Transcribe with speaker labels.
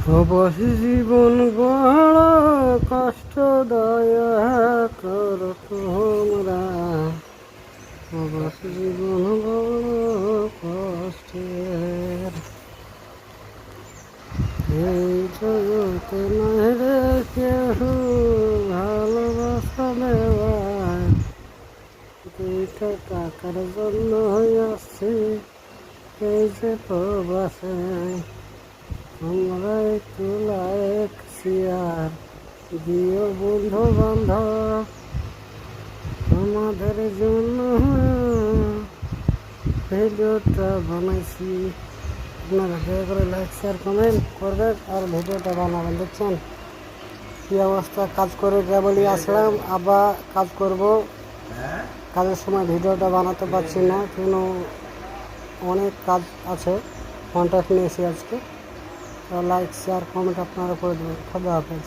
Speaker 1: প্রবাসী জীবন বড় কষ্ট দয়া কর তোমরা। প্রবাসী জীবন বড় কষ্টের, এই জগতে নয় রে কেহ ভালোবাসা দেওয়ায়। দুইটা টাকার জন্য আসছে এই যে প্রবাসে। তোমরা একটু লাইক শেয়ার দিও বন্ধু বান্ধব, আমাদের জন্য ভিডিওটা বানাইছি। আপনারা দয়া করে লাইক শেয়ার কমেন্ট করবেন আর ভিডিওটা বানাবেন। দেখছেন কী অবস্থা, কাজ করে কেবলই আসলাম, আবার কাজ করব। কাজের সময় ভিডিওটা বানাতে পারছি না, কেন অনেক কাজ আছে, কন্ট্যাক্ট নিয়েছি আজকে। লাইক শেয়ার কমেন্ট আপনারা করে দেবেন। খোদা হাফেজ।